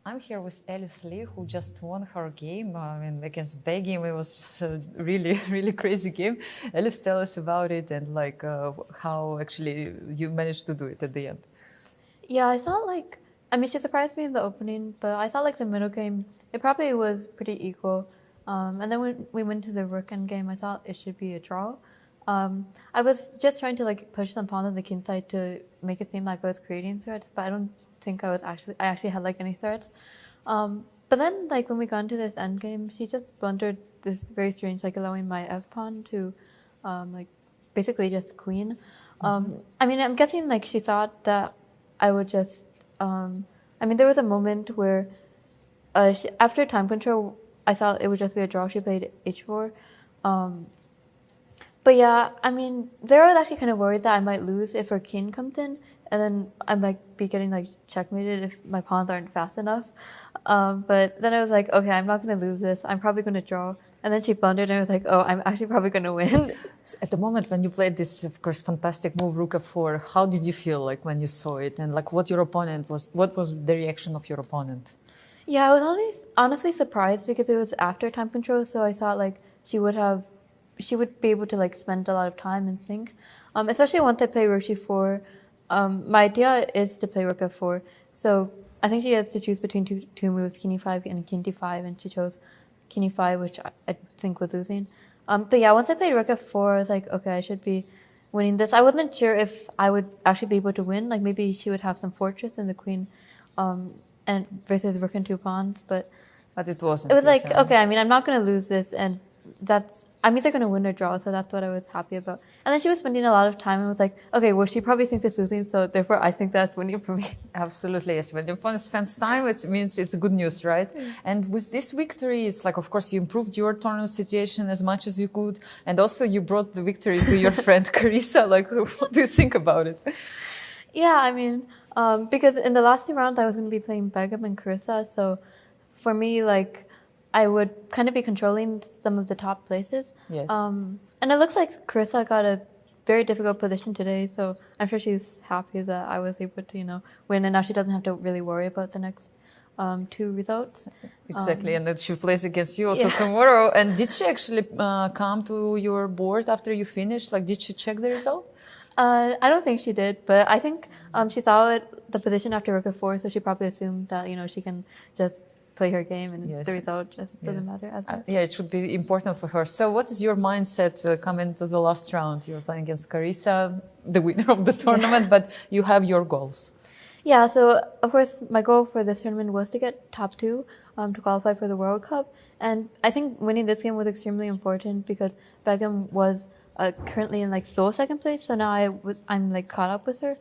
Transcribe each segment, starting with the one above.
I'm here with Alice Lee, who just won her game against Begim. It was a really, really crazy game. Alice, tell us about it and how actually you managed to do it at the end. Yeah, I thought she surprised me in the opening, but I thought the middle game, it probably was pretty equal. And then when we went to the rook end game, I thought it should be a draw. I was just trying to push some pawns on the king side to make it seem like I was creating threats, but I don't think I actually had any threats. But then when we got into this end game, she just blundered this very strange allowing my f pawn to basically just queen. I'm guessing she thought that I would just there was a moment where after time control I thought it would just be a draw. She played h4. But yeah, there I was actually kind of worried that I might lose if her king comes in, and then I might be getting checkmated if my pawns aren't fast enough. But then I was like, okay, I'm not going to lose this. I'm probably going to draw. And then she blundered, and I was like, oh, I'm actually probably going to win. At the moment when you played this, of course, fantastic move, Rook f4, how did you feel when you saw it, and what your opponent was? What was the reaction of your opponent? Yeah, I was honestly surprised because it was after time control, so I thought she would be able to spend a lot of time in sync, especially once I play rook g4. My idea is to play rook f4, so I think she has to choose between two moves, king e5 and king d5, and she chose king e5, which I think was losing. But yeah, once I played rook f4, I was like, okay, I should be winning this. I wasn't sure if I would actually be able to win. Maybe she would have some fortress and the queen, and versus rook and two pawns, but it wasn't. It was okay, I'm not going to lose this, and I'm either going to win or draw, so that's what I was happy about. And then she was spending a lot of time and was like, okay, well, she probably thinks it's losing, so therefore I think that's winning for me. Absolutely, yes. When your opponent spends time, it means it's good news, right? And with this victory, it's of course, you improved your tournament situation as much as you could, and also you brought the victory to your friend Carissa. What do you think about it? Yeah, because in the last two rounds, I was going to be playing Begum and Carissa, so for me, I would kind of be controlling some of the top places. Yes. And it looks like Carissa got a very difficult position today, so I'm sure she's happy that I was able to, win, and now she doesn't have to really worry about the next two results. Exactly, and that she plays against you also tomorrow. And did she actually come to your board after you finished? Did she check the result? I don't think she did, but I think she saw the position after rook f4, so she probably assumed that, she can just play her game, and the result just doesn't matter as much. Yeah, it should be important for her. So what is your mindset coming to the last round? You're playing against Carissa, the winner of the tournament, but you have your goals. Yeah, so of course my goal for this tournament was to get top 2 to qualify for the World Cup. And I think winning this game was extremely important because Begum was currently in sole second place, so now I'm caught up with her.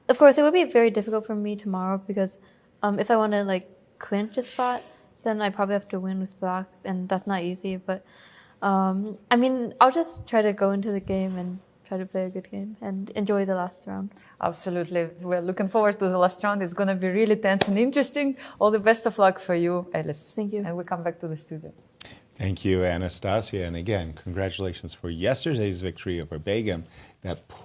Of course, it would be very difficult for me tomorrow because if I want to clinch a spot, then I probably have to win with black, and that's not easy. But I'll just try to go into the game and try to play a good game and enjoy the last round. Absolutely. We're looking forward to the last round. It's going to be really tense and interesting. All the best of luck for you, Alice. Thank you. And we come back to the studio. Thank you, Anastasiya. And again, congratulations for yesterday's victory over Begum. That